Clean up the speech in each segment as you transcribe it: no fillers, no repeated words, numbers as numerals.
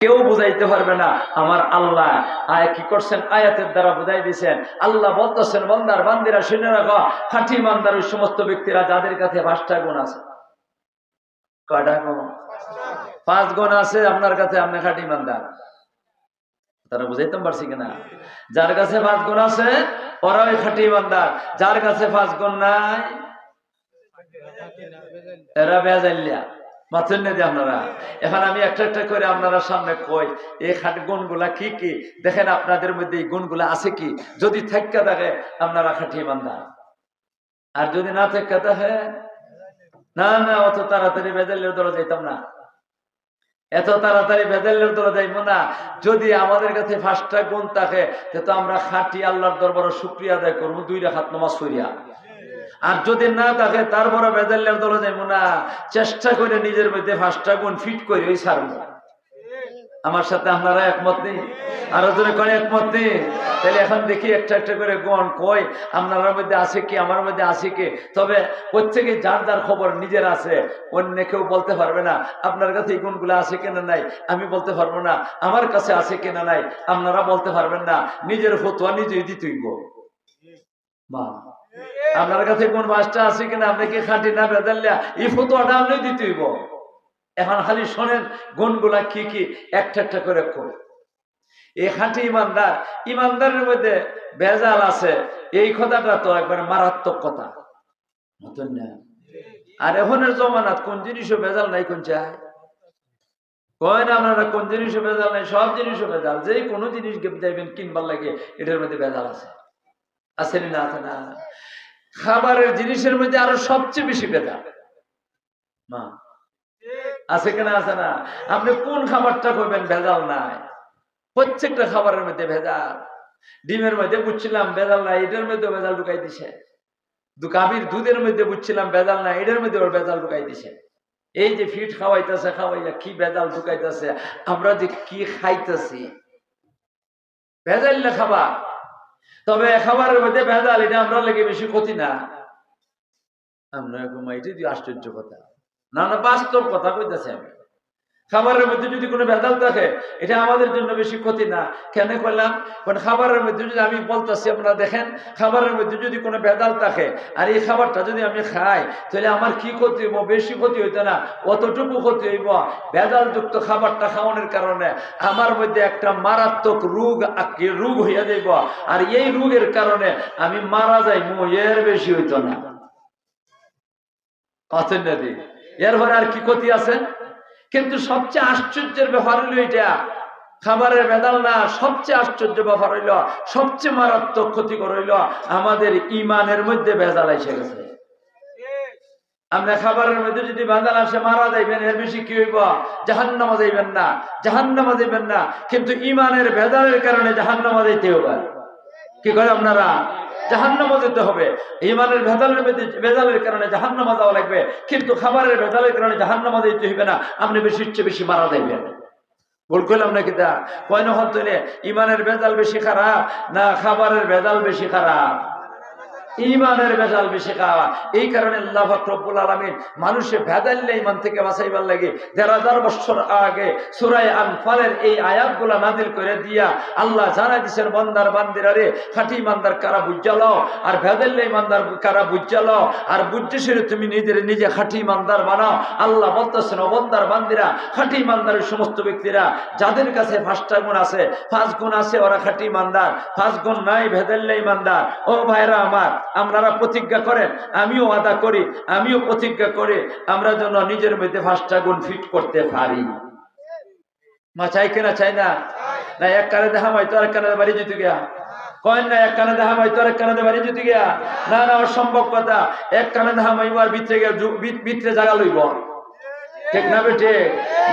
কেউ বুঝাইতে পারবে না। আমার আল্লাহ কি করছেন, আয়াতের দ্বারা বুঝাই দিয়েছেন। আল্লাহ বলতেছেন, বান্দার বান্দিরা শুনে রাখো, খাঁটি ইমানদার ওই সমস্ত ব্যক্তিরা যাদের কাছে 5টা গুণ আছে। কয়টা গুণ? 5 গুণ আছে আপনার কাছে, আপনি খাঁটি ইমানদার। তারা বুঝাইতাম পারছি কিনা? যার কাছে 5 গুণ আছে ওরা ওই খাঁটি ইমানদার। যার কাছে 5 গুণ নাই এরা বেজাইলিয়া। মাথুন নেই আপনারা। এখন আমি একটা একটা করে আপনারা সামনে কই এই খাঁটি গুণগুলা কি কি, দেখেন আপনাদের মধ্যে এই গুণগুলা আছে কি। যদি থাকা থাকে আপনারা খাঁটি ইমানদার, আর যদি না থাকা থাকে না না, অত তাড়াতাড়ি বেজাইলের দলে যাইতাম না, এত তাড়াতাড়ি বেজাইলের দলে যাইব না। যদি আমাদের কাছে 5টা গুণ থাকে তো আমরা খাঁটি আল্লাহর দরবারে শুকরিয়া আদায় করবো 2 রাকাত নামাজ পড়িয়া। আর যদি না থাকে তারপরে বেজাইলের দলে যাইব না, চেষ্টা করে নিজের মধ্যে 5টা গুণ ফিট করে ওই ছাড়বো। আমার সাথে আপনারা একমত নেই? আরো জোরে করে একমত নেই? তাহলে এখন দেখি একটা একটা করে গুণ কই আপনার মধ্যে আছে কি, আমার মধ্যে আছে কি। তবে প্রত্যেকে যার যার খবর নিজের আছে, অন্য কেউ বলতে পারবে না আপনার কাছে এই গুণগুলো আছে কিনা নাই। আমি বলতে পারবো না আমার কাছে আছে কিনা নাই, আপনারা বলতে পারবেন না। নিজের ফতোয়া নিজেই দিতেইব। মা আপনার কাছে কোন 5টা আছে কিনা, আপনি কি খাঁটি না বেজাল্লা, এই ফতোয়াটা আপনি দিতেইব। এখন খালি শোনেন গুণগুলা কি কি, একটা একটা করে কই। এই খাঁটি ইমানদার, ইমানদারের মধ্যে ভেজাল আছে, এই কথাটা তো একবার মারাত্মক কথা। আর এখনের জমানাত কোন জিনিসও ভেজাল নাই, কোন চায় কয় না আপনারা, কোন জিনিসও ভেজাল নাই, সব জিনিসও ভেজাল। যে কোনো জিনিস যাইবেন কিনবার লাগে এটার মধ্যে ভেজাল আছে, আসেনি না? আছে না? খাবারের জিনিসের মধ্যে আরো সবচেয়ে বেশি ভেজাল। মা আছে কিনা? আছে না? আপনি কোন খাবারটা করবেন ভেজাল নাই? প্রত্যেকটা খাবারের মধ্যে ভেজাল। ডিমের মধ্যে বুঝছিলাম ভেজাল নাই, এটার মধ্যে ভেজাল ঢুকাই দিছে। গাভীর দুধের মধ্যে বুঝছিলাম ভেজাল নাই, এটার মধ্যে ওর ভেজাল ঢুকাই দিছে। এই যে ফিট খাওয়াইতেছে, খাওয়াইয়া কি ভেজাল ঢুকাইতেছে, আমরা যে কি খাইতেছি ভেজাল না খাবার। তবে খাবারের মধ্যে ভেজাল, এটা আমরা লেগে বেশি ক্ষতি না। আমরা এটাই দিয়ে আশ্চর্য কথা না, না বাস্তব কথা কইতেছি আমি। খাবারের মধ্যে যদি কোনো ভেজাল থাকে এটা আমাদের জন্য বেশি ক্ষতি না। কেন করলাম? কারণ খাবারের মধ্যে যদি আমি বলতেছি, আপনারা দেখেন, খাবারের মধ্যে যদি কোনো ভেজাল থাকে আর এই খাবারটা যদি আমি খাই তাহলে আমার কি ক্ষতি হইব? বেশি ক্ষতি হইতো না, অতটুকু ক্ষতি হইব। ভেজালযুক্ত খাবারটা খাওয়ানোর কারণে আমার মধ্যে একটা মারাত্মক রোগ হইয়া যাইব, আর এই রোগের কারণে আমি মারা যাইব, এর বেশি হইতো না। এরপরে আর কি ক্ষতি আছে? কিন্তু সবচেয়ে আশ্চর্যের ব্যাপার হইল এটা খাবারের ভেজাল না, সবচেয়ে আশ্চর্য ব্যাপার হইল, সবচেয়ে মারাত্মক ক্ষতিকর হইল আমাদের ইমানের মধ্যে ভেজাল এসে গেছে। আমরা খাবারের মধ্যে যদি ভেজাল আসে মারা যাইবেন, এর বেশি কি হইব? জাহান্নামে যাইবেন না, জাহান্নামে যাইবেন না, কিন্তু ইমানের ভেজালের কারণে জাহান্নামে যাইতে হবে। কি করে আপনারা? জাহান্নামে যেতে হবে। ইমানের ভেজালের কারণে জাহান্নামে যাওয়া লাগবে, কিন্তু খাবারের ভেজালের কারণে জাহান্নামে যেতে হইবে না, আপনি বেশির চেয়ে বেশি মারা যাইবেন। ভুল করলাম নাকি? তা কয় না হতো ইমানের ভেজাল বেশি খারাপ না খাবারের ভেজাল বেশি খারাপ? ইমানের ভেজাল বেশি খাওয়া। এই কারণে আল্লাহ পাক রব্বুল আলামিন মানুষের ভেজাল্লে ইমান থেকে বাঁচাইবার লাগে ১৩,০০০ বছর আগে সূরা আনফালের এই আয়াতগুলা নাযিল করে দিয়া আল্লাহ জানাই দিয়েছেন, বান্দার বান্দিরা রে, খাঁটি ইমানদার কারা বুঝা লও, আর ভেজাল্লে ইমানদার কারা বুঝা লও, আর বুঝতে সেরে তুমি নিজে খাঁটি ইমানদার বানাও। আল্লাহ বলতেছেন, ও বান্দার বান্দিরা, খাঁটি ইমানদারের সমস্ত ব্যক্তিরা যাদের কাছে 5টা গুণ আছে, 5 গুণ আছে ওরা খাঁটি ইমানদার, 5 গুণ নাই ভেজাল্লে ইমানদার। ও ভাইরা আমার, আপনারা প্রতিজ্ঞা করেন, আমিও ওয়াদা করি, আমিও প্রতিজ্ঞা করি, আমরা যেন নিজের মধ্যে 5টা গুণ ফিট করতে পারি। মা চাই কিনা? চাই না? না এক কানে দেখা হয়তো আরেক কানে বাড়ি যেতে গিয়া কয়েন না, এক কানে দেখা হয়তো আরেক কানে বাড়ি যেতে গিয়া না, না অসম্ভব কথা। এক কানে দেখা মাইবার ভিতরে গিয়া ভিতরে জায়গা লইব, ঠিক না বেঠে?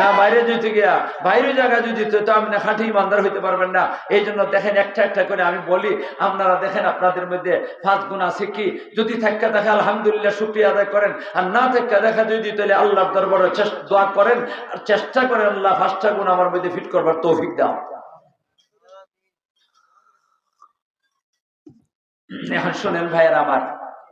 না বাইরে যেতে গিয়া বাইরে জায়গা যদি তো আপনি খাঁটি ইমানদার হইতে পারবেন না। এই জন্য দেখেন একটা একটা করে আমি বলি, আপনারা দেখেন আপনাদের মধ্যে 5 গুণ আছে কি। যদি থাকা দেখে আলহামদুলিল্লাহ শুকরিয়া আদায় করেন, আর না থাকা দেখা যদি তাহলে আল্লাহর দরবারে দোয়া করেন আর চেষ্টা করেন আল্লাহ 5টা গুণ আমার মধ্যে ফিট করবার তৌফিক দাও। এখন শোনেন ভাইয়েরা আমার,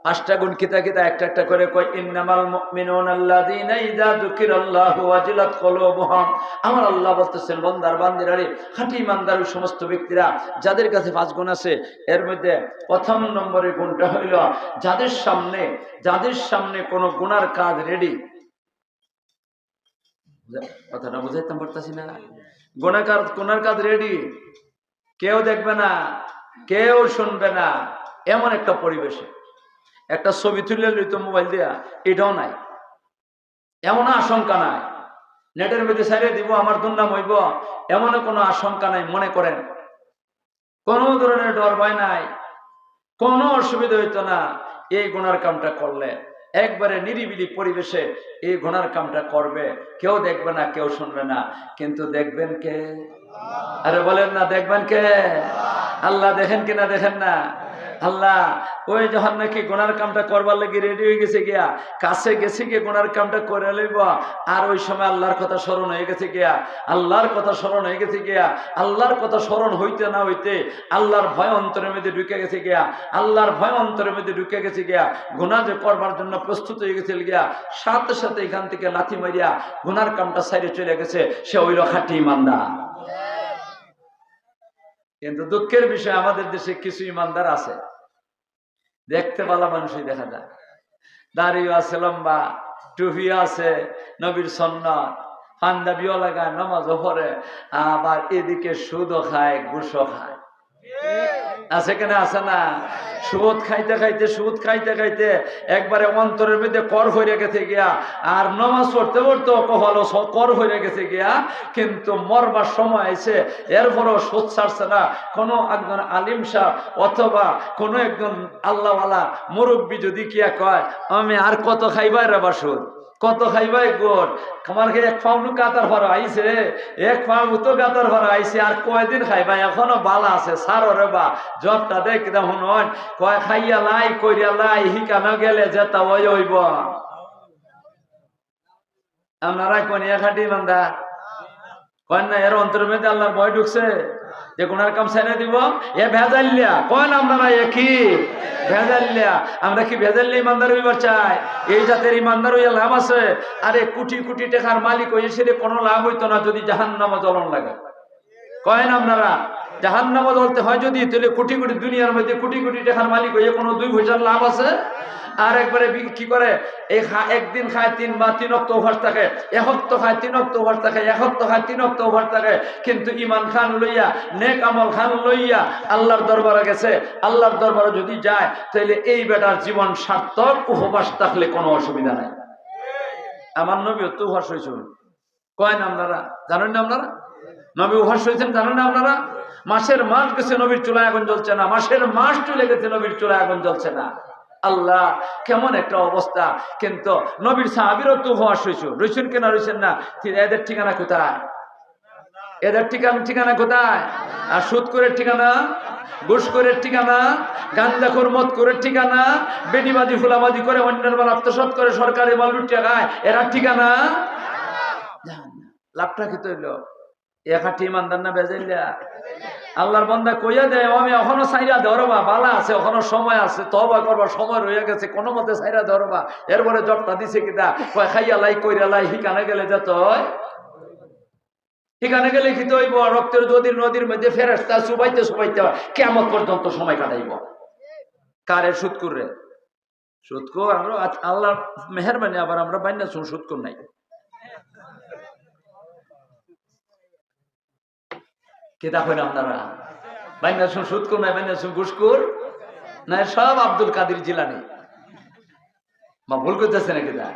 5টা গুণ কিতা কিতা একটা একটা করে কয় ইন্নামাল মুমিনুনা আল্লাযীনা ইযা যুকিরাল্লাহু ওয়াজিলাত কুলুবুহুম। আমার আল্লাহ বলতেছেন বান্দার বান্দিরারে খাঁটি ইমানদার ওই সমস্ত ব্যক্তিরা যাদের কাছে 5 গুণ আছে, এর মধ্যে প্রথম নম্বরের গুণটা হইল যাদের সামনে কোনো গুনার কাজ রেডি। কথাটা বুঝাইতাম পারতাছি না? গুনার কাজ রেডি, কেউ দেখবে না, কেউ শুনবে না, এমন একটা পরিবেশে একটা ছবি তুলে লইত মোবাইল দিয়া, এটাও নাই, এমন আশঙ্কা নাই। নেটের মধ্যে ছাড়িয়ে দিব আমার দুর্নাম হইব, এমন কোনো আশঙ্কা নাই। মনে করেন কোনো ধরনের ডর ভয় নাই, কোনো অসুবিধা হইতো না এই গুনার কামটা করলে। একবারে নিরিবিলি পরিবেশে এই গুনার কামটা করবে, কেউ দেখবে না, কেউ শুনবে না, কিন্তু দেখবেন কে? আরে বলেন না, দেখবেন কে? আল্লাহ। দেখেন কিনা? দেখেন না? আল্লাহ। ওই যখন নাকি গুনার কামটা করবার লাগি রেডি হয়ে গেছে গিয়া, কাছে গেছে গিয়ে গুনার কামটা করে লইব, আর ওই সময় আল্লাহর কথা স্মরণ হয়ে গেছে গিয়া, আল্লাহর কথা স্মরণ হয়ে গেছে গিয়া, আল্লাহর কথা স্মরণ হইতে না হইতে আল্লাহর ভয় অন্তরের মধ্যে ঢুকে গেছে গিয়া, আল্লাহর ভয় অন্তরের মধ্যে ঢুকে গেছে গিয়া, গুনাহ যে করবার জন্য প্রস্তুত হয়ে গেছে গিয়া, সাথে সাথে এখান থেকে লাথি মারিয়া গুনার কামটা সাইডে চলে গেছে, সে হইল খাঁটি ইমানদার। কিন্তু দুঃখের বিষয় আমাদের দেশে কিছু ইমানদার আছে, দেখতে ভালো মানুষই দেখা যায়, দাড়িও আছে লম্বা, টুপিও আছে, নবীর সুন্নাত, পাঞ্জাবিও লাগায়, নামাজও পড়ে, আবার এদিকে সুদও খায়, ঘুষও খায়। আছে কেন? আছে না? সুদ খাইতে খাইতে একবারে অন্তরের মধ্যে কর হয়ে গেছে গিয়া, আর নামাজ পড়তে পড়তে কপালও কর হয়ে গেছে গিয়া, কিন্তু মরবার সময় এসে এরপরও সুদ ছাড়ছে না। কোনো একজন আলিম সাহেব অথবা কোনো একজন আল্লাহওয়ালা মুরব্বী যদি কিয়া কয়, আমি আর কত খাইবাই রে বা সুদ, কত খাইবাই গোর, আমার এক পাউনু কাতার ভরা আইছে, এক পাউ তো কাতার ভরা আইছে, আর কয়দিন খাইবা, এখনো বালা আছে, সারো রে বা জবটা দেখ দেখুন, কয় খাইয়া লাই কইরা লাই, হিকানো গেলে যেটা ওই হইব। আপনারা কোন খাটি বান্দা কয় না? এর অন্তরের মধ্যে আল্লাহর ভয় ঢুকছে যে গুনার কাম ছেড়ে দিব, এ ভেজাল্লিয়া কয় না? আপনারা কি ভেজাল্লিয়া? আমরা কি ভেজাল্লিয়া ইমানদার হইবার চাই? এই জাতের ইমানদার হইয়া লাভ আছে? আরে কোটি কোটি টাকার মালিক হয়ে সেরে কোনো লাভ হইতো না যদি জাহান্নামে জ্বলন লাগে। কয় না আপনারা? জাহান্নামে জ্বলতে হয় যদি, তাহলে কোটি কোটি দুনিয়ার মধ্যে কোটি কোটি টাকার মালিক হয়ে কোনো 2 পয়সার লাভ আছে? আর একবারে কি করে এই একদিন খায় 3 বা 3 ওয়াক্ত ওভার থাকে, এক ওয়াক্ত খায় 3 ওয়াক্ত ওভার থাকে, এক ওয়াক্ত খায় 3 ওয়াক্ত ওভার থাকে, কিন্তু ইমান খান লইয়া, নেক আমল খান লইয়া আল্লাহর দরবারে গেছে। আল্লাহর দরবারে যদি যায় তাহলে এই বেটার জীবন সার্থক, উপবাস থাকলে কোনো অসুবিধা নাই। আমার নবী তো উপবাস হয়েছিল, কয় না আপনারা? জানেন না আপনারা? নবী উপবাস হয়েছেন, জানেন না আপনারা? মাসের মাস গেছে নবীর চুলায় আগুন জ্বলছে না, মাসের মাস চলে গেছে নবীর চুলায় আগুন জ্বলছে না। আল্লাহ, কেমন একটা অবস্থা! কিন্তু নবীর সাহাবীরও তো উপবাস রয়েছেন কিনা? রয়েছেন না? এদের ঠিকানা কোথায়? এদের ঠিকানা কোথায়? আর সুদ করে ঠিকানা, ঘুষখোরের ঠিকানা, গাঁজাখোর মদখোরের ঠিকানা, বেডিবাজি ফুলাবাজি করে অন্যের মাল আত্মসাৎ করে সরকারি মাল লুটিয়ে খায়, এরা ঠিকানা। লাভটা কি তৈল? একাঠি ইমানদার না বেজাইলা? আল্লাহর বান্দা কইয়া দেয়, আমি এখনো সাইরা ধরবা, বালা আছে, এখনো সময় আছে, তওবা করবার সময় রয়ে গেছে, কোনো মতে সাইরা ধরবা। এরপরে জবটা দিছে কিনা? কয় খাইয়া লাই কইরা লাই, হিকানে গেলে যেত হয়, হিকানে গেলে খিতে হইব, রক্তের যদি নদীর মধ্যে ফেরেশতা চুবাইতে কিয়ামত পর্যন্ত সময় কাটাইব। কারে? সুদকুর রে। সুদকুর আমরা আল্লাহর মেহেরবানি, আবার আমরা বাইনা শুন সুদকুর নাই। কেতা কইন আপনারা? বাইনা শুন সুদকুর নাই, বাইনা শুন ঘুষখোর নাই, সব আব্দুল কাদের জিলানী। বা ভুল করতেছে না কেতা?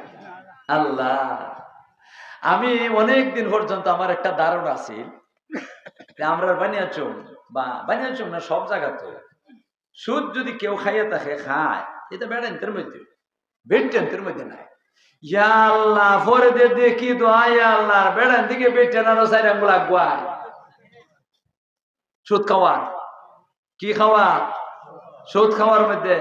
আল্লাহ, আমি অনেকদিন পর্যন্ত আমার একটা ধারণা আছে, আমরা বানিয়াচুম বা বানিয়াচুম না, সব জায়গাতে সুদ যদি কেউ খাইয়া থাকে, খায়, এটা বেড়ান্তের মধ্যে, বেটেন্তের মধ্যে নাই। ইয়া আল্লাহ, পরে দেখি দোয়া, ইয়া আল্লাহ, বেড়ান দিকে বেটেনারও সাইড আঙ্গুল আগুয়ায়। সুদ খাওয়ার কি খাওয়া? সুদ খাওয়ার মধ্যে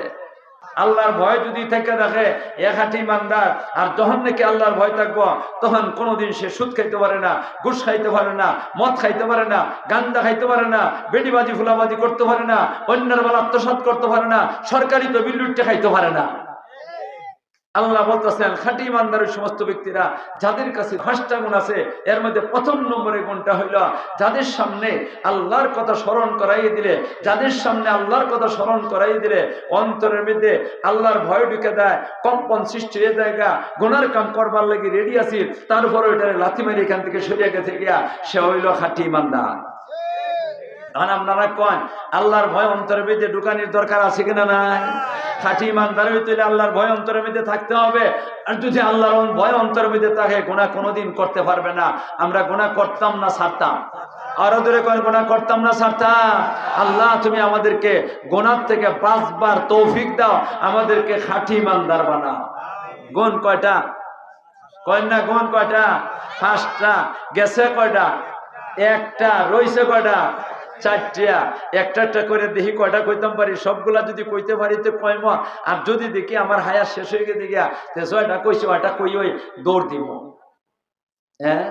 আল্লাহর ভয় যদি থেকে দেখে এক খাঁটি ইমানদার, আর যখন নাকি আল্লাহর ভয় থাকবো তখন কোনোদিন সে সুদ খাইতে পারে না, ঘুষ খাইতে পারে না, মদ খাইতে পারে না, গান্দা খাইতে পারে না, বেডিবাজি ফুলাবাজি করতে পারে না, অন্যের বেলা আত্মসাৎ করতে পারে না, সরকারি তহবিল লুটে খাইতে পারে না। আল্লাহ বলতেছেন খাঁটি ইমানদারের সমস্ত ব্যক্তিরা যাদের কাছে 5টা গুণ আছে, এর মধ্যে প্রথম নম্বরের গুণটা হইল যাদের সামনে আল্লাহর কথা স্মরণ করাইয়ে দিলে, যাদের সামনে আল্লাহর কথা স্মরণ করাইয়ে দিলে অন্তরের মধ্যে আল্লাহর ভয় ঢুকে দেয়, কম্পন সৃষ্টি হয়ে জায়গা, গুনার কাম করবার লাগি রেডি আছি, তারপরে ওইটারে লাথি মারি এখান থেকে সরিয়ে গেছে গিয়া, সে হইল খাঁটি ইমানদার। আপনারা কন আল্লাহর ভয় অন্তরের মধ্যে ঢুকানির দরকার আছে কিনা নাই? খাঁটি ইমানদার হইতে হলে আল্লাহর ভয় অন্তরের মধ্যে থাকতে হবে। আর যদি আল্লাহর ভয় অন্তরের মধ্যে থাকে, গুনাহ কোনোদিন করতে পারবে না। আমরা গুনাহ করতাম না, ছাড়তাম। আরো দূরে কোন গুনাহ করতাম না, ছাড়তাম। আল্লাহ তুমি আমাদেরকে গুনাহ থেকে বাঁচবার তৌফিক দাও, আমাদেরকে খাঁটি ইমানদার বানাও। গুণ কয়টা? কয় না গুণ কয়টা? 5টা। গেছে কয়টা? 1টা। রইছে কয়টা? 4টা। একটা একটা করে দেখি কয়টা কইতাম পারি। সবগুলা যদি কইতে পারি তো কয়ম, আর যদি দেখি আমার হায়াত শেষ হয়ে গিয়ে দেখিয়া ছয়টা কইছি, ওটা কই ওই দৌড় দিব। হ্যাঁ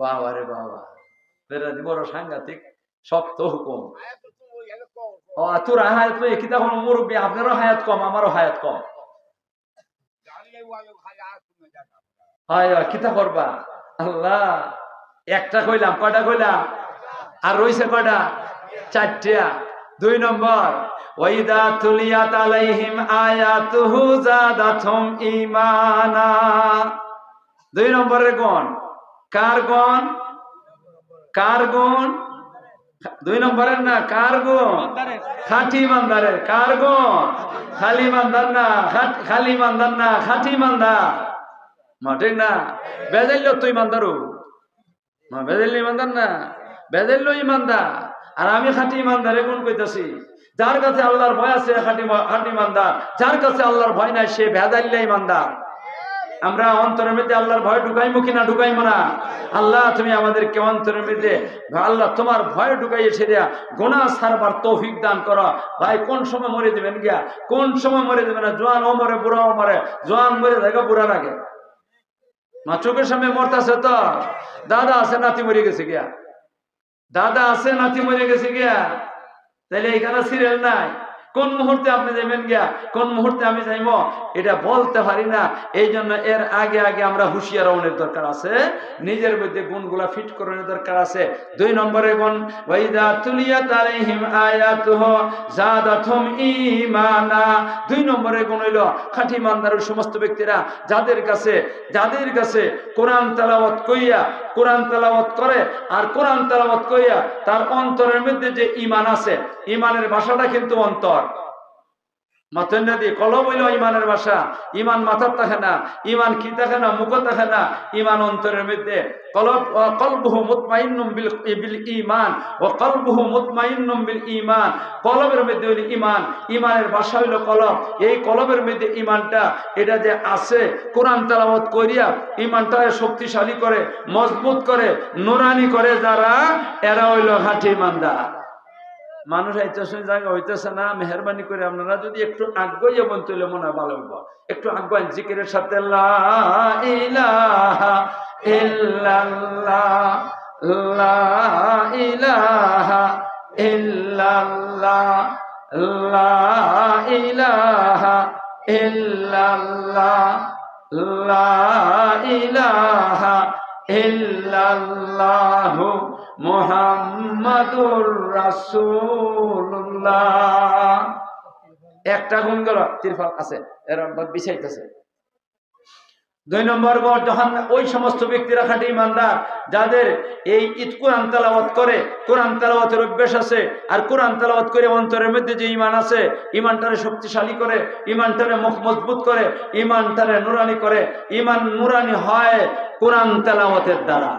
বাবা রে বাবা, বেরাদি বড় সাংঘাতিক শক্ত হুকুম। ও তোর হায়াত কি তখন মুরব্বী, আপনারও হায়াত কম, আমারও হায়াত কম। হয় কিতা করবা? আল্লাহ একটা কইলাম, কয়টা কইলাম? আর রইছে কয়টা? 4টা। 2 নম্বর ওয়াইদা তুলিয়াত আলাইহিম আয়াতুহু যাদাতহুম ঈমানা। 2 নম্বরের গুণ কার গুণ? কার গুণ? 2 নম্বরের না, কার গুণ? খাঁটি ইমানদারের। কার গুণ? খালি ইমানদার না, খালি ইমানদার না, খাঁটি ইমানদার। ঠিক না? বেজাইল তো ইমানদারও, বেজাইল ইমানদার না, বেজাইল ইমানদার। আর আমি খাঁটি ইমানদারে গুণ কইতাছি, যার কাছে আল্লাহর ভয় আছে খাঁটি ইমানদার, যার কাছে আল্লাহর ভয় নাই সে বেজাইল ইমানদার। আমরা অন্তরের মধ্যে আল্লাহর ভয় ঢুকাইমু কিনা? ঢুকাইমু না? আল্লাহ তুমি আমাদেরকে অন্তরের মধ্যে আল্লাহ তোমার ভয় ঢুকাইয়ে সেরিয়া গুনাহ ছাড়বার তৌফিক দান করো। ভাই কোন সময় মরে দিবেন গিয়া, কোন সময় মরে দিবেন না, জোয়ান ও মরে, বুড়া ও মরে, জোয়ান মরে থাকে বুড়া লাগে। মা চোখের সামনে মরতেছে তো, দাদা আছে নাতি মরে গেছে গিয়া, দাদা আছে নাতি মরে গেছে গিয়া, তাহলে এখানে সিরিয়াল নাই। কোন মুহূর্তে আপনি যাবেন গিয়া, কোন মুহূর্তে আমি যাইব এটা বলতে পারি না। এই জন্য এর আগে আগে আমরা হুঁশিয়ার হওয়ার দরকার আছে, নিজের মধ্যে গুণগুলা ফিট করানোর দরকার আছে। 2 নম্বরে গুণ ওয়াইদা তুলিয়াত আলাইহিম আয়াতুহু যাদাতহুম ঈমানা। 2 নম্বরে গুণ হইল খাঁটি ইমানদারের সমস্ত ব্যক্তিরা যাদের কাছে কোরআন তেলাওয়াত কইয়া, কোরআন তেলাওয়াত করে, আর কোরআন তেলাওয়াত কইয়া তার অন্তরের মধ্যে যে ঈমান আছে, ঈমানের ভাষাটা কিন্তু অন্তর। মাথার নদী কলম হইল ইমানের ভাষা। ইমান মাথার থাকে না, ইমান কি থাকে না, মুখ থাকে না, ইমান অন্তরের মধ্যে। কলবুহু মুতমাইন্নুম বিল ঈমান ওয়া কলবুহু মুতমাইন্নুম বিল ঈমান। কলবের মধ্যে হইল ঈমান, ঈমানের ভাষা হইল কলব। এই কলবের মধ্যে ঈমানটা এটা যে আছে, কোরআন তেলাওয়াত করিয়া ঈমানটাকে শক্তিশালী করে, মজবুত করে, নুরানি করে যারা, এরা হইল খাঁটি ইমানদার। মানুষ আইতেছে জায়গা হইতেছে না, মেহরবানি করে আপনারা যদি একটু আগ্রহ বলতে হলে মনে হয় ভালো হইব। একটু আগ্রহ জিকিরের সাথে লা ইলাহা ইল্লাল্লাহ, লা ইলাহা ইল্লাল্লাহ, লা ইলাহা ইল্লাল্লাহ, লা ইলাহা ইল্লাল্লাহু মুহাম্মাদুর রাসূলুল্লাহ। একটা গুণ গেল, তিরফাল আছে, এর বিছাইতেছে। 2 নম্বর গড় যখন ওই সমস্ত ব্যক্তিরা খাঁটি ইমানদার যাদের এই কোরআন তেলাওয়াত করে, কোরআন তেলাওয়াতের অভ্যাস আছে, আর কোরআন তেলাওয়াত করে অন্তরের মধ্যে যে ঈমান আছে, ঈমানটারে শক্তিশালী করে, ঈমানটারে মজবুত করে, ঈমানটারে নুরানি করে। ঈমান নুরানি হয় কোরআন তেলাওয়াতের দ্বারা।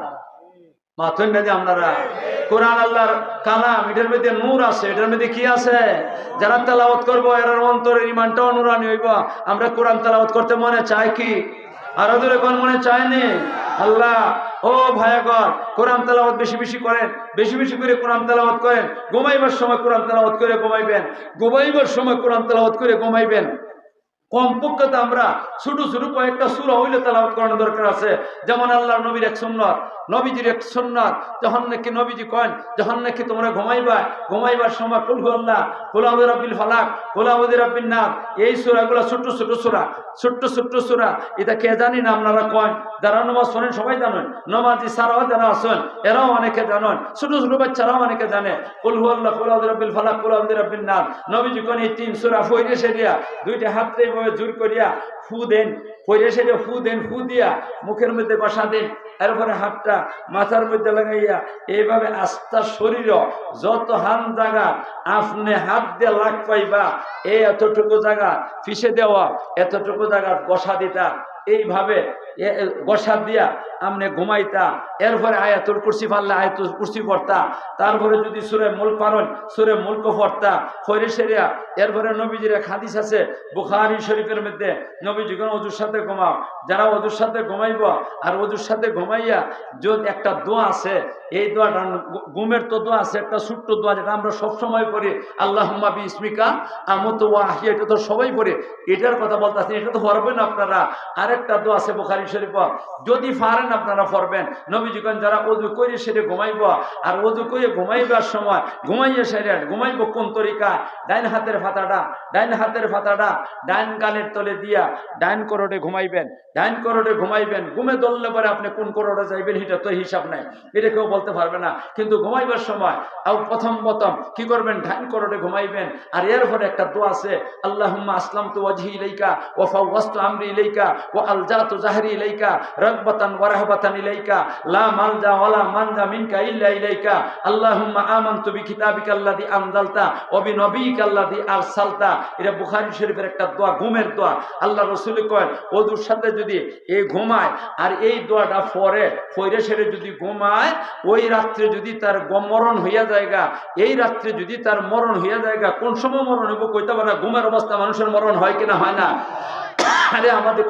মাথুন না যে আপনারা কোরআন আল্লাহর কালাম, এটার মধ্যে নূর আছে, এটার মধ্যে কি আছে? যারা তেলাওয়াত করবো এর অন্তরের ঈমানটাও নুরানি হইব। আমরা কোরআন তেলাওয়াত করতে মনে চাই কি? আরো দূরে কোন মনে চায়নি? আল্লাহ ও ভাইয়াগণ, কোরআন তেলাওয়াত বেশি বেশি করেন, বেশি বেশি করে কোরআন তেলাওয়াত করেন। ঘুমাইবার সময় কোরআন তেলাওয়াত করে ঘুমাইবেন, ঘুমাইবার সময় কোরআন তেলাওয়াত করে ঘুমাইবেন। কমপক্ষে তো আমরা ছোট ছোট কয়েকটা সূরা হইলে তেলাওয়াত করানোর দরকার আছে। যেমন আল্লাহর নবীর এক সুন্নাত, নবীজির এক সুন্নাত, যখন নাকি নবীজি কয়েন, যখন নাকি তোমরা ঘুমাইবার সময় কুল হু আল্লাহ, কুল আউযু বিরাব্বিল ফালাক, কুল আউযু বিরাব্বিন নাস, এই সূরাগুলো ছোট ছোট সূরা। এটা কে জানি না আপনারা কয়েন, যারা নামাজ পড়েন সবাই জানেন, নামাজি ছাড়াও যারা আছেন এরাও অনেকে জানেন, ছোট ছোট বাচ্চারাও অনেকে জানে। কুল হু আল্লাহ, কুল আউযু বিরাব্বিল ফালাক, কুল আউযু বিরাব্বিন নাস। নবীজি কোন এই 3 সূরা পড়ে সেরিয়া দুইটা হাতে জোর করিয়া ফু দেন, পড়ে সেরে ফু দেন, ফু দিয়া মুখের মধ্যে বসা দেন, এরপরে হাতটা মাথার মধ্যে লাগাইয়া এইভাবে আস্তা শরীর যত হান জায়গা আপনি হাত দিয়ে লাগ পাইবা, এই এতটুকু জায়গা ফিসে দেওয়া, এতটুকু জায়গা বসা দিতা, এইভাবে বসা দিয়া আপনি ঘুমাইতা। এরপরে আয়াতুল কুরসি পারলে আয়াতুল কুরসি পড়তা, তারপরে যদি সূরা মুলক পারেন সূরা মুলক পড়তা, ফয়রে সেরিয়া। এরপরে নবীজির এক হাদিস আছে বুখারী শরীফের মধ্যে, নবীজি কোন ওযুর সাথে ঘুমাও, যারা ওযুর সাথে ঘুমাইব আর ওযুর সাথে ঘুমাইয়া যদি একটা দোয়া আছে, এই দোয়াটা ঘুমের তো দোয়া আছে, একটা ছোট্ট দোয়া যেটা আমরা সবসময় পড়ি, আল্লাহুম্মা বিইসমিকা আমুতু ওয়া আহইয়া, এটা তো সবাই পড়ে, এটার কথা বলতেছেন, এটা তো পড়বেন আপনারা। আরেকটা দোয়া আছে বুখারী শরীফ, যদি পারেন আপনারা পড়বেন। নবীজি কোন যারা ওযু করে সেরে ঘুমাইব, আর ওযু করে ঘুমাইবার সময় ঘুমাইয়া সেরে ঘুমাইব কোন তরিকা, ডাইন হাতের ফাতাটা ডাইন গালের তলে দিয়া ডাইন করোড়ে ঘুমাইবেন, ঘুমে দললে পরে আপনি কোন করোড়ে যাইবেন এটা তো হিসাব নাই, এটা কেউ বলতে পারবে না। কিন্তু ঘুমাইবার সময় প্রথম কি করবেন, ডাইন করোড়ে ঘুমাইবেন। আর এরপরে একটা দোয়া আছে, আল্লাহুম্মা আসলামতু ওয়াজহি ইলাইকা ওয়া ফাওয়াজতু আমরি ইলাইকা ওয়া আলজাতু জাহরি ইলাইকা রাগবাতান ওয়া রাহবাতান ইলাইকা লা মালজা ওয়ালা মানজা মিনকা ইল্লা ইলাইকা আল্লাহুম্মা আমানতু বিকিতাবিকা আল্লাযী আনজালতা ওয়া বিনবিয়িকা আল্লাযী আরসালতা। এটা বুখারী শরীফের একটা দোয়া, ঘুমের দোয়া। আল্লাহ রাসূল কয় ওযুর সাথে যদি এই ঘুমায় আর এই দোয়াটা পড়ে সেরে যদি ঘুমায়, ওই রাত্রে যদি তার মরণ হইয়া যায়গা, এই রাত্রে যদি তার মরণ হইয়া যায়গা, কোন সময় মরণ হইব কইতে পারে, ঘুমের অবস্থা মানুষের মরণ হয় কিনা হয় না? আরে আমাদের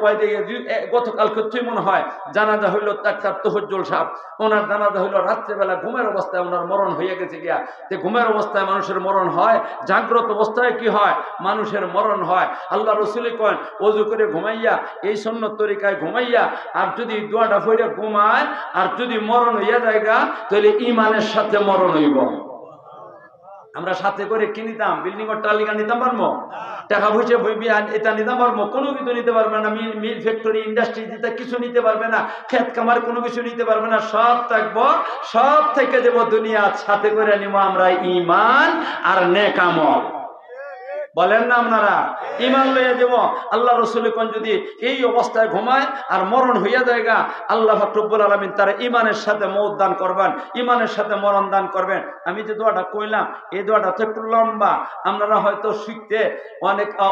গতকালকে তুই মনে হয় জানাজা হইল ডাক্তার তফজ্জল সাহেব, ওনার জানাজা হইল রাত্রেবেলা, ঘুমের অবস্থায় ওনার মরণ হইয়া গেছে গিয়া। যে ঘুমের অবস্থায় মানুষের মরণ হয়, জাগ্রত অবস্থায় কি হয়, মানুষের মরণ হয়। আল্লাহ রাসূল কয় ওযু করে ঘুমাইয়া, এই সুন্নত তরিকায় ঘুমাইয়া, আর যদি দোয়াটা পড়ে ঘুমায় আর যদি মরণ হইয়া যায়গা, তাহলে ঈমানের সাথে মরণ হইব। আমরা সাথে করে কি নিতাম, বিল্ডিং এর টালিকা নিতাম পারবো, টাকা পয়সা এটা নিতে পারবো, কোনো কিছু নিতে পারবে না, মিল ফ্যাক্টরি ইন্ডাস্ট্রি যেটা কিছু নিতে পারবে না, ক্ষেত খামার কোনো কিছু নিতে পারবে না, সব থাকবো, সব থেকে যাবো দুনিয়া, সাথে করে নিব আমরা ঈমান আর নেক আমল। বলেন না আপনারা, ঈমান লইয়া যাব। আল্লাহ রাসূল কোন যদি এই অবস্থায় ঘুমায় আর মরণ হইয়া যায়গা, আল্লাহ পাক রব্বুল আলামিন তার ঈমানের সাথে মওত দান করবেন, ঈমানের সাথে মরণ দান করবেন। আমি যে দোয়াটা কইলাম, এই দোয়াটা তো একটু লম্বা, আপনারা হয়তো শিখতে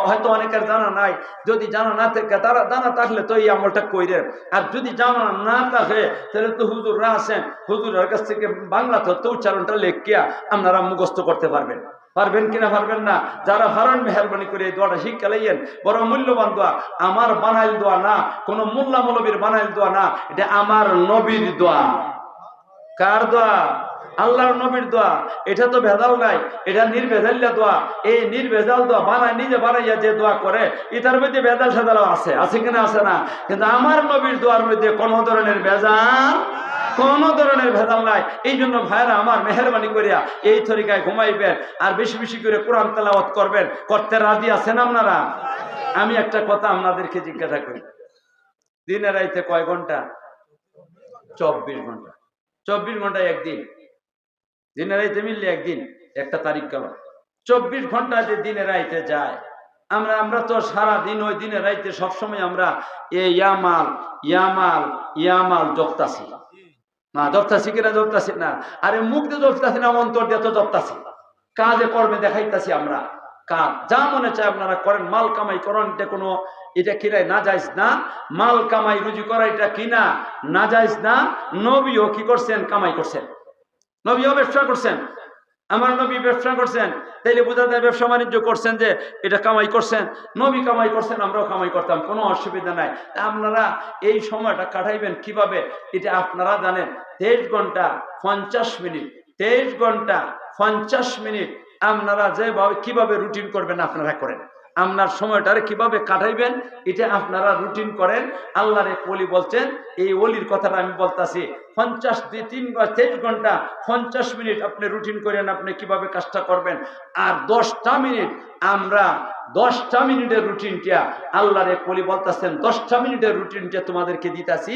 হয়তো অনেকের জানা নাই। যদি জানা না থাকে, তারা জানা থাকলে তো এই আমলটা কইরেন, আর যদি জানা না থাকে তাহলে তো হুজুররা আছেন, হুজুরের কাছ থেকে বাংলা তো উচ্চারণটা লেখিয়া আপনারা মুখস্থ করতে পারবেন। পারবেন কিনা পারবেন না? যারা পারেন মেহরবানি করে এই দোয়াটা শিক্ষা লাইয়েন, বড় মূল্যবান দোয়া, আমার বানাইল দোয়া না, কোন মোল্লা মৌলবীর বানাইল দোয়া না, এটা আমার নবীর দোয়া। কার দোয়া? আল্লাহর নবীর দোয়া। এটা তো ভেজাল নাই, এটা নির্ভেজাল্লা দোয়া। এই নির্ভেজাল দোয়া নিজে বানাইয়া যে দোয়া করে, এটার মধ্যে ভেজাল সেজাল আছে কিনা? আছে না? কিন্তু আমার নবীর দোয়ার মধ্যে কোন ধরনের ভেজাল, কোন ধরনের ভেজাল নাই। এই জন্য ভাইরা আমার, মেহরবানি করিয়া এই তরিকায় ঘুমাইবেন আর বেশি বেশি করে কোরআন তেলাওয়াত করবেন। করতে রাজি আছেন আপনারা? আমি একটা কথা আপনাদেরকে জিজ্ঞাসা করি, দিনে রাইতে কয় ঘন্টা? 24 ঘন্টা। 24 ঘন্টায় একদিন, দিনে রাইতে মিললে একদিন, একটা তারিখ গেল। 24 ঘন্টা যে দিনে রাইতে যায়, আমরা তো সারা দিন ওই দিনে রাইতে সবসময় আমরা ইয়ামাল জপতাছি না, জপতাছি কিনা? জপতাছি না। আরে মুখ দিয়ে জপতাছি না, অন্তর দিয়ে তো জপতাছি, কাজে কর্মে দেখাইতাছি আমরা। কাজ যা মনে চায় আপনারা করেন, মাল কামাই করেন, এটা কোনো এটা কিনা না যাইজ না। মাল কামাই রুজি করা এটা কিনা না যাইজ না। নবীও কি করছেন? কামাই করছেন, নবীও ব্যবসা করছেন। আমার নবী ব্যবসা করছেন, তাইলে বোঝা যায় ব্যবসা বাণিজ্য করছেন, যে এটা কামাই করছেন। নবী কামাই করছেন, আমরাও কামাই করতাম, কোনো অসুবিধা নাই। আপনারা এই সময়টা কাটাইবেন কিভাবে এটা আপনারা জানেন। 23 ঘন্টা 50 মিনিট, 23 ঘন্টা 50 মিনিট আপনারা যেভাবে কিভাবে রুটিন করবেন আপনারা করেন। আপনার সময়টারে কিভাবে কাটাইবেন এটা আপনারা রুটিন করেন। আল্লাহর এক ওলি বলছেন, এই ওলির কথাটা আমি বলতাছি, 23 ঘন্টা 50 মিনিট আপনি রুটিন করেন, আপনি কিভাবে কাজটা করবেন। আর 10টা মিনিট আমরা 10টা মিনিটের রুটিনটা আল্লাহর এক ওলি বলতেছেন, 10টা মিনিটের রুটিনটা তোমাদেরকে দিতাছি।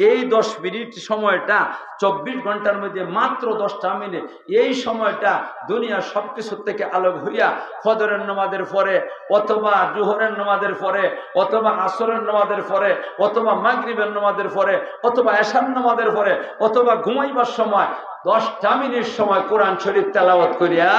এই 10 মিনিট সময়টা 24 ঘন্টার মধ্যে মাত্র 10টা মিনিট, এই সময়টা দুনিয়ার সবকিছুর থেকে আলোক হইয়া ফজরের নামাজের পরে অথবা জোহরের নামাজের পরে অথবা আসরের নামাজের পরে অথবা মাগরিবের নামাজের পরে অথবা এশার নামাজের পরে অথবা ঘুমাইবার সময় 10টা মিনিট সময় কোরআন শরীফ তেলাওয়াত করিয়া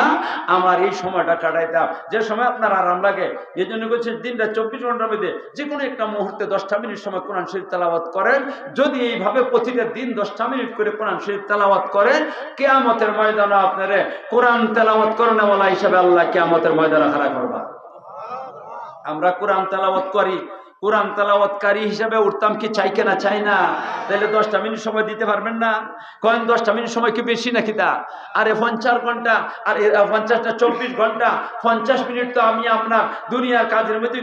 আমার এই সময়টা কাটাইতাম, যে সময় আপনার আরাম লাগে। এই জন্য বলছেন দিনটা 24 ঘন্টার মধ্যে যে কোনো একটা মুহূর্তে 10টা মিনিট সময় কোরআন শরীফ তেলাওয়াত করেন। যদি এইভাবে প্রতিটা দিন 10টা মিনিট করে কোরআন শরীফ তেলাওয়াত করেন, কিয়ামতের ময়দানে আপনারে কোরআন তেলাওয়াত করেনওয়ালা হিসেবে আল্লাহ কিয়ামতের ময়দানে খাড়া করবা। আমরা কোরআন তেলাওয়াত করি, কোরআন তেলাওয়াতকারী হিসেবে উঠতাম কি চাই কেনা চাই না? তাহলে 10টা মিনিট সময় দিতে পারবেন না? কয়েন 10টা মিনিট সময় কি বেশি নাকি তা? আরে 50 ঘন্টা, আর 50টা 24 ঘন্টা 50 মিনিট তো আমি আপনার দুনিয়ার কাজের মধ্যে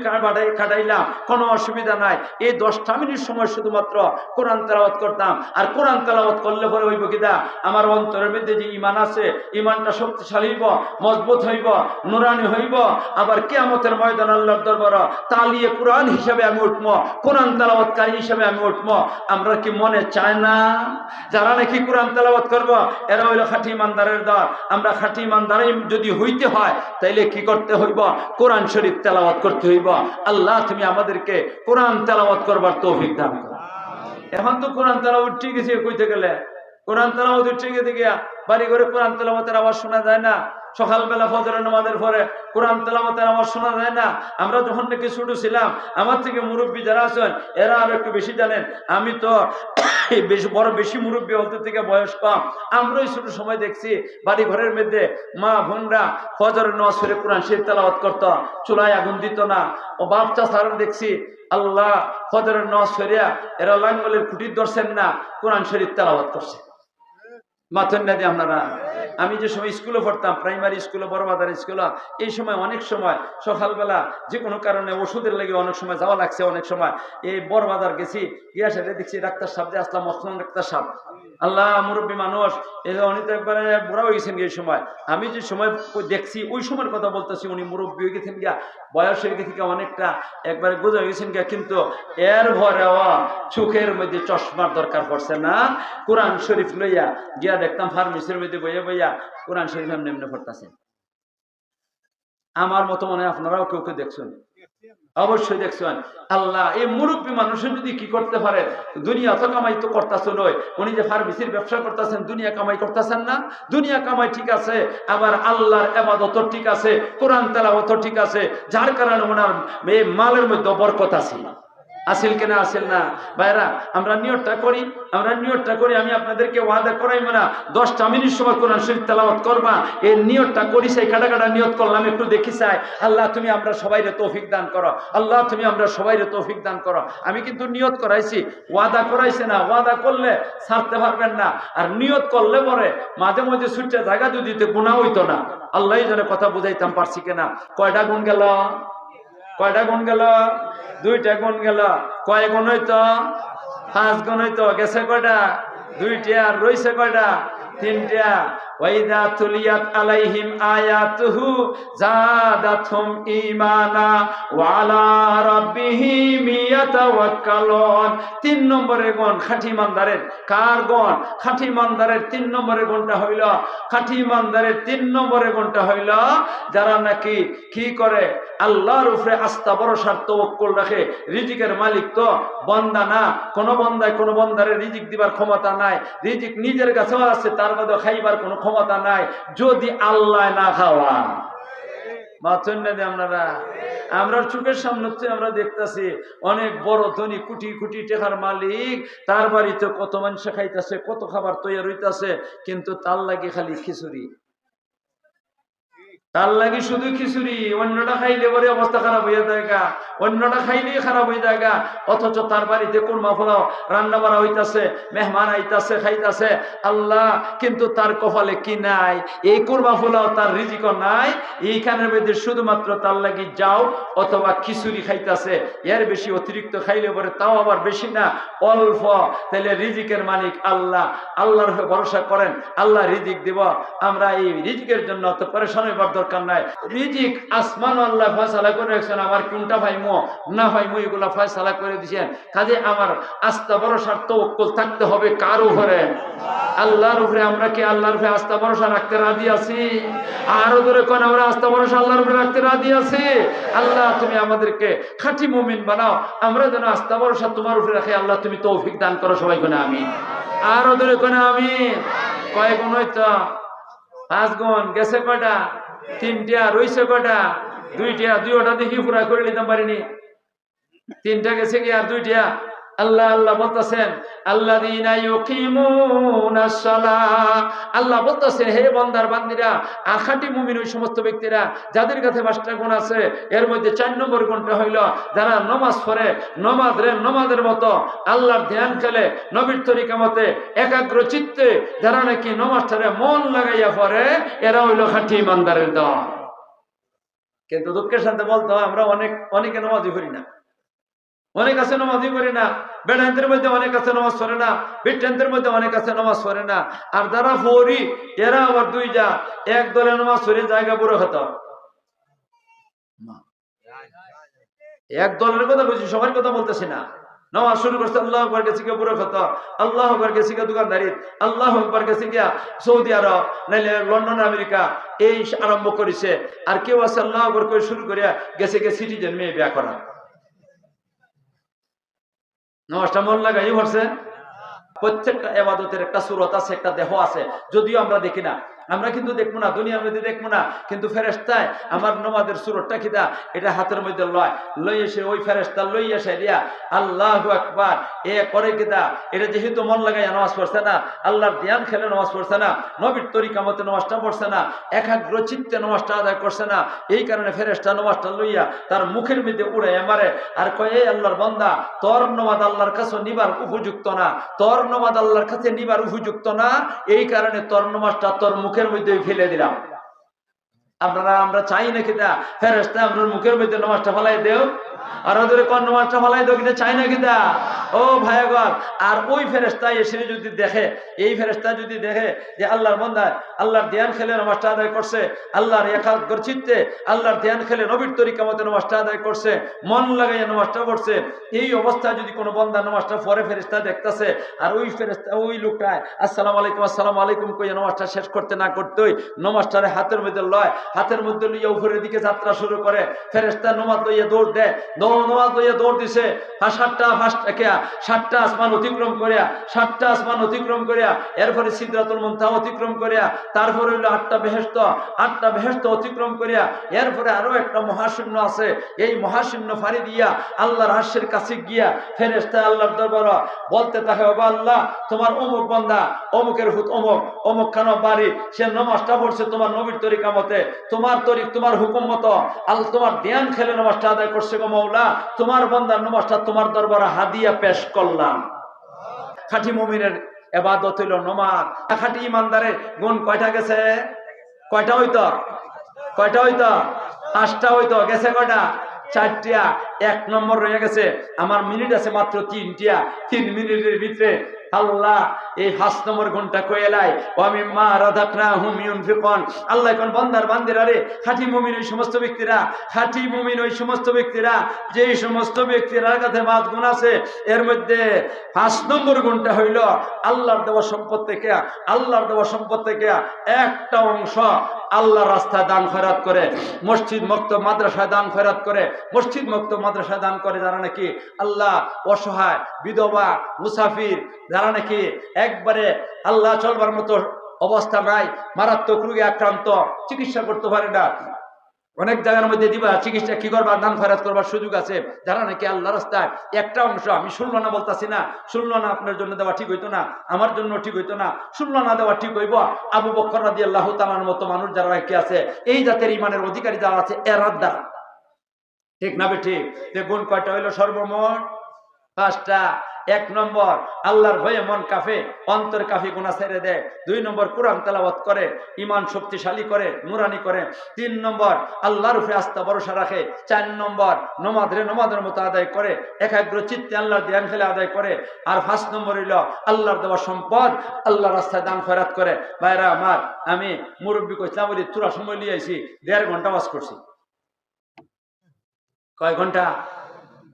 কাটাইলাম, কোনো অসুবিধা নাই। এই 10টা মিনিট সময় শুধুমাত্র কোরআন তেলাওয়াত করতাম। আর কোরআন তেলাওয়াত করলে পরে হইব কিনা, আমার অন্তরের মধ্যে যে ঈমান আছে, ঈমানটা শক্তিশালী হইব, মজবুত হইব, নুরানি হইব। আবার কিয়ামতের ময়দান আল্লাহর দরবারে তালিয়ে কোরআন হিসেবে আমি উঠবো, কোরআন তেলাওয়াতকারী হিসেবে আমি উঠবো। আমরা কি মনে চায় না যারা নাকি কোরআন তেলাওয়াত করব এরা হইল খাঁটি ইমানদারের দল? আমরা খাঁটি ইমানদারই যদি হইতে হয় তাইলে কি করতে হইব? কোরআন শরীফ তেলাওয়াত করতে হইব। আল্লাহ তুমি আমাদেরকে কোরআন তেলাওয়াত করবার তৌফিক দান করো। এখন তো কোরআন তেলাওয়াত ঠিক আছে, কইতে গেলে কোরআন তেলাওয়াত ঠিক আছে গিয়া বাড়ি ঘরে কোরআন তেলাওয়াতের আওয়াজ শোনা যায় না। সকালবেলা ফজরের নামাজের পরে কোরআন তেলাওয়াতের আওয়াজ শোনা যায় না। আমরা যখন নাকি ছোট ছিলাম, আমার থেকে মুরব্বী যারা আছেন এরা আরো একটু বেশি জানেন। আমি তো বেশি মুরব্বী হতে থেকে বয়স কম। আমরাই ছোট সময় দেখছি বাড়ি ঘরের মধ্যে মা বোনরা ফজরের নামাজ পড়ে কোরআন শরীফ তেলাওয়াত করতো, চুলায় আগুন দিত না। ও বাপচা সারা দেখছি আল্লাহ ফজরের নামাজ পড়ে এরা লাঙ্গলের খুঁটি ধরছেন না, কোরআন শরীফ তেলাওয়াত করছে। মাথন না দিয়ে আপনারা, আমি যে সময় স্কুলে পড়তাম, প্রাইমারি স্কুলে, বড়বাজার স্কুলে, এই সময় অনেক সময় সকালবেলা যে কোনো কারণে ওষুধের লেগে অনেক সময় যাওয়া লাগছে। অনেক সময় এই বড়বাজার গেছি, গিয়া সেটা দেখছি ডাক্তার সাহেব যে আসলাম ওসমান ডাক্তার সাহেব, আল্লাহ মুরব্বী মানুষ, উনি তো একবারে বুড়া হয়ে গেছেন এই সময়। আমি যে সময় দেখছি ওই সময়ের কথা বলতেছি, উনি মুরব্বী হয়ে গেছেন গিয়া, বয়স হয়ে গেছে গিয়া অনেকটা, একবারে গোজা হয়ে গেছেন গিয়া। কিন্তু এর ভরেও চোখের মধ্যে চশমার দরকার পড়ছে না। কোরআন শরীফ লইয়া গিয়া দেখতাম ফার্মেসির মধ্যে বইয়া বইয়া কোরআন শরীফ এমনি এমনি পড়তেছেন। আমার মতো মনে হয় আপনারাও কেউ কেউ দেখছেন, অবশ্যই দেখছেন। আল্লাহ এই মুরব্বী মানুষের যদি কি করতে পারে, দুনিয়া তো কামাই তো করতেছে নয়, উনি যে ফার্মেসির ব্যবসা করতেছেন দুনিয়া কামাই করতেছেন না। দুনিয়া কামাই ঠিক আছে, আবার আল্লাহর ইবাদত ঠিক আছে, কোরআন তেলাওয়াত ঠিক আছে, যার কারণে ওনার এই মালের মধ্যে বরকত আছে। আসিল কেনা আসিল না ভাইরা? আমরা নিয়তটা করি, আমি আপনাদেরকে ওয়াদা করাইব না 10টা মিনিট সময় কোরআন শরীফ তেলাওয়াত করবা। এই নিয়তটা করি, সেই কাটা নিয়ত করলাম, একটু দেখি চাই। আল্লাহ তুমি আমরা সবাইরে তৌফিক দান করো, আল্লাহ তুমি আমরা সবাইরে তৌফিক দান করো। আমি কিন্তু নিয়ত করাইছি, ওয়াদা করাইছি না। ওয়াদা করলে ছাড়তে পারবেন না, আর নিয়ত করলে পরে মাঝে মাঝে ছুটে জায়গা দিতে গুনাহ হইতো না। আল্লাহ যেন কথা বুঝাইতাম পারছি কিনা। কয়টা গুণ গেল? 2টা গুণ গেল। কয় গুণ হইতো? 5 গুণ হইতো। গেছে কয়টা? 2টা। আর রইছে কয়টা? 3টা। ওয়াইদা তুলিয়াত আলাইহিম আয়াতুহু জাদাতহুম ঈমানা ওয়া আলা রাব্বিহিম ইয়াতাওয়াক্কালুন। 3 নম্বরের গুণ খাঁটি ইমানদারের। কার গুণ? খাঁটি ইমানদারের 3 নম্বরের গুণটা হইল, খাঁটি ইমানদারের 3 নম্বরের গুণটা হইল যারা নাকি কি করে? আল্লাহর উপরে আস্থা ভরসার তাওয়াক্কুল রাখে। রিজিকের মালিক তো বান্দা না, কোন বান্দারে রিজিক দিবার ক্ষমতা নাই। রিজিক নিজের কাছেও আছে, তার মধ্যে খাইবার কোনো ক্ষমতা নাই যদি আল্লাহ না খাওয়া। আমরা চোখের সামনে আমরা দেখতেছি অনেক বড় ধনী কোটি কোটি টাকার মালিক, তার বাড়িতে কত মানুষ খাইতেছে, কত খাবার তৈরি হইতেছে, কিন্তু তার লাগে খালি খিচুড়ি। তার লাগি শুধু খিচুড়ি, অন্যটা খাইলে পরে অবস্থা খারাপ হয়ে যায়, অন্যটা খাইলেই খারাপ হয়ে যায়। অথচ তার বাড়িতে কুরমা পোলাও রান্না করা হইতাছে, মেহমান আইতাছে, খাইতাছে আল্লাহ, কিন্তু তার কপালে কি নাই? এই কুরমা পোলাও তার রিজিকও নাই। এইখানের মধ্যে শুধুমাত্র তার লাগি যাও অথবা খিচুড়ি খাইতাছে, এর বেশি অতিরিক্ত খাইলে পরে তাও আবার বেশি না, অল্প। তাহলে রিজিকের মালিক আল্লাহ, আল্লাহর উপর ভরসা করেন, আল্লাহ রিজিক দিব। আমরা এই রিজিকের জন্য অত পরেশান হইবার দরকার নাই। রিজিক আসমান আল্লাহ ফয়সালা করে রাখছেন, আমার কোনটা ভাইমো না ভাইমো এগুলা ফয়সালা করে দিয়েছেন। কাজে আমার আস্থা ভরসার তাওয়াক্কুল থাকতে হবে কার উপরে? আল্লাহর উপরে। আমরা কি আল্লাহর উপরে আস্থা ভরসা রাখতে রাজি আছি? আরো ধরে কোন আমরা আস্থা ভরসা আল্লাহর উপরে রাখতে রাজি আছি? আল্লাহ তুমি আমাদেরকে খাঁটি মুমিন বানাও, আমরা যেন আস্থা ভরসা তোমার উপরে রাখি। আল্লাহ তুমি তৌফিক দান করো সবাই কোন আমিন। আরো ধরে কোন আমিন। কয় গুণ হইতো? 5 গুণ। গেছে কয়টা? 3টা। রইছে কয়টা? 2টা। 2টা দেখি পুরা করে নিতাম পারিনি, 3টা গেছে কি আর 2টা। আল্লাহ আল্লাহ বলতেছেন আল্লাযীনা ইউকিমুনাস সালাহ, আল্লাহ বলতেছেন হে বান্দার বান্দিরা, খাঁটি মুমিন ওই সমস্ত ব্যক্তিরা যাদের কাছে 5টা গুণ আছে। এর মধ্যে 4 নম্বর গুণটা হইল যারা নামাজ পড়ে, নমাজের মতো আল্লাহর ধ্যান খেলে, নবীর তরিকা মতে একাগ্র চিত্তে যারা নাকি নামাজটারে মন লাগাইয়া পড়ে, এরা হইল খাঁটি ইমানদারের দল। কিন্তু দুঃখের সাথে বলতে হয় আমরা অনেকে নামাজই পড়ি না, অনেক আছে নামাজই পড়ে না। বেদান্তের মধ্যে অনেক আছে নামাজ পড়ে না, বিজ্ঞানের মধ্যে অনেক আছে নামাজ পড়ে না। আর যারা পড়ি এরা আবার 2টা, এক দলে নামাজ পড়ে জায়গা পুরো খেত। এক দলের কথা বলছি, সবার কথা বলতেছি না। নামাজ শুরু করছে আল্লাহ আকবার গেছি গিয়া পুরো খেত, আল্লাহ আকবার গেছি গিয়া দোকানদারি, আল্লাহ আকবার গেছি গিয়া সৌদি আরব, নাইলে লন্ডন আমেরিকা এই আরম্ভ করেছে। আর কেউ আছে আল্লাহ আকবার করে শুরু করিয়া গেছে গিয়ে সিটিজেন মেয়ে বিয়া করা। নামাজটা মন লাগাই ভরছে। প্রত্যেকটা ইবাদতের একটা সূরত আছে, একটা দেহ আছে, যদিও আমরা দেখি না। আমরা কিন্তু দেখবো না, দুনিয়ার মধ্যে দেখবো না, কিন্তু ফেরেশতায় আমার নামাজের সূরতটা কিটা এটা হাতের মধ্যে লই এসে ওই ফেরেশতা লই এসে দিয়া আল্লাহু আকবার এ করে কিটা। এটা যেহেতু মন লাগাই নামাজ পড়ছে না, আল্লাহর ধ্যান খেলে নামাজ পড়ছে না, নবীর তরিকা মতে নামাজটা পড়ছে না, একাগ্র চিত্তে নামাজটা আদায় করছে না, এই কারণে ফেরেশতা নামাজটা লইয়া তার মুখের মধ্যে উড়ে মারে আর কয়, এই আল্লাহর বান্দা, তোর নামাজ আল্লাহর কাছে নিবার উপযুক্ত না, তোর নামাজ আল্লাহর কাছে নিবার উপযুক্ত না, এই কারণে তোর নামাজটা তোর মুখের মধ্যে ফেলে দিলাম। আমরা চাই নাকি তা ফেরেশতা আপনার মুখের মধ্যে নামাজটা ফেলাই দেও, আর ওদের কোন নামাজটা ফেলাই দেও কিনা চাই নাকি তা? ও ভাইগণ, আর ওই ফেরেশতা এসে যদি দেখে, এই ফেরেশতা যদি দেখে যে আল্লাহর বান্দা আল্লাহর ধ্যান খেলে নামাজটা আদায় করছে, আল্লাহর একাগ্র চিত্তে আল্লাহর ধ্যান খেলে নবীর তরিকা মতে নামাজটা আদায় করছে, মন লাগাইয়া নামাজটা পড়ছে, এই অবস্থায় যদি কোনো বান্দা নামাজটা পড়ে ফেরেশতা দেখতেছে, আর ওই ফেরেশতা ওই লোকটা আসসালামু আলাইকুম কইয়া নামাজটা শেষ করতে না করতেই নামাজটারে হাতের মধ্যে লয়, হাতের মধ্যে লইয়া উপরের দিকে যাত্রা শুরু করে। ফেরেশতা নামাজ লইয়া দৌড় দেয়, নামাজ লইয়া দৌড় দিছে 7টা আসমান অতিক্রম করিয়া, 7টা আসমান অতিক্রম করিয়া, এরপরে সিদরাতুল মুনতাহা অতিক্রম করিয়া, তারপরে হইল 8টা বেহেশত অতিক্রম করিয়া, এরপরে আরো একটা মহাশূন্য আছে, এই মহাশূন্য ফাড়ি দিয়া আল্লাহর আরশের কাছে গিয়া ফেরেশতা আল্লাহর দরবারে বলতে থাকে, ও আল্লাহ, তোমার অমুক বান্দা অমুকের হুত অমুক খানা বাড়ি, সে নামাজটা পড়ছে তোমার নবীর তরিকা মতে, তোমার হুকুম মতো, আল্লাহ তোমার ধ্যান খেলে নামাজটা আদায় করছে গো মাওলা, তোমার বান্দার নামাজটা তোমার দরবারে হাদিয়া পেশ করলাম। খাঁটি মুমিনের ইবাদত হইল নামাজ। খাঁটি ইমানদারের গুণ কয়টা গেছে? কয়টা হইতো? 5টা হইতো। গেছে কয়টা? 4টা। 1 নম্বর রয়ে গেছে। আমার মিনিট আছে মাত্র 3টা। 3 মিনিটের ভিতরে আল্লাহ এই 5 নম্বর গুণটা কইলাই, ওয়া মিম্মা রাযাকনাহুম ইউনফিকুন। আল্লাহ কোন বান্দার বান্দিরা রে, খাঁটি মুমিন ওই সমস্ত ব্যক্তিরা, যেই সমস্ত ব্যক্তিরা কাছে 5 গুণ আছে, এর মধ্যে 5 নম্বর গুণটা হইল আল্লাহর দেওয়া সম্পদ থেকে একটা অংশ আল্লাহর রাস্তায় দান খয়রাত করে, মসজিদ মক্তব মাদ্রাসায় দান খয়রাত করে। মসজিদ মক্তব মাদ্রাসায় দান করে যারা নাকি আল্লাহ অসহায়, বিধবা, মুসাফির, যারা নাকি একবারে আল্লাহ চলবার মতো অবস্থা নাই, মারাত্মক রোগে আক্রান্ত, চিকিৎসা করতে পারে না, অনেক জায়গার মধ্যে দিবা চিকিৎসা কি করবা, দান খয়রাত করবার সুযোগ আছে। যারা নাকি আল্লাহ রাস্তায় একটা অংশ, আমি শুনলো না বলতাছি না, শুনলো না আপনার জন্য দেওয়া ঠিক হইতো না, আমার জন্য ঠিক হইতো না, শুনলো না দেওয়া ঠিক হইব। আবু বকর রাদিয়াল্লাহু তাআলার মতো মানুষ যারা নাকি আছে, এই জাতের ইমানের অধিকারী যারা আছে, এরার দ্বারা, ঠিক না বেঠিক? গুণ কয়টা হইলো সর্বমোট? 5টা। 1 নম্বর, আল্লাহর ভয়ে মন কাফে, অন্তর কাফি গুনাহ ছেড়ে দেয়। 2 নম্বর, কোরআন তেলাওয়াত করে, ঈমান শক্তিশালী করে, নুরানি করে। 3 নম্বর, আল্লাহর উপরে আস্থা ভরসা রাখে। 4 নম্বর, নমাজের মতো আদায় করে, একাগ্র চিত্তে আল্লাহর ধ্যান ফেলে আদায় করে। আর 5 নম্বর হইল আল্লাহর দেওয়া সম্পদ আল্লাহর রাস্তায় দান খয়রাত করে। ভাইরা আমার, আমি মুরব্বী কইছিলাম বলি তুরা সময় লিয়ে আইছি, 1.5 ঘন্টা ওয়াজ করছি। কয় ঘন্টা?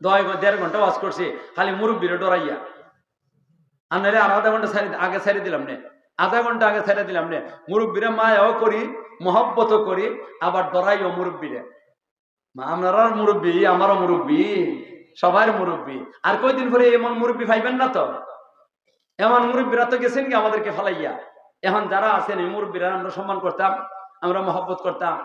1.5 ঘন্টা ওয়াজ করছি, খালি মুরব্বীরে ডরাইয়া। আনারে আর আধা ঘন্টা আগে ছেড়ে দিলাম নে, আধা ঘন্টা আগে ছেড়ে দিলাম নে। মুরব্বীরে মায়াও করি, মহব্বতও করি, আবার ডরাইও মুরব্বীরে। আপনার মুরব্বী, আমারও মুরব্বী, সবার মুরব্বী। আর কয়দিন পরে এমন মুরব্বী পাইবেন না তো। এমন মুরব্বীরা তো গেছেন কি আমাদেরকে ফালাইয়া। এখন যারা আছেন এই মুরব্বীরা আমরা সম্মান করতাম, আমরা মহব্বত করতাম।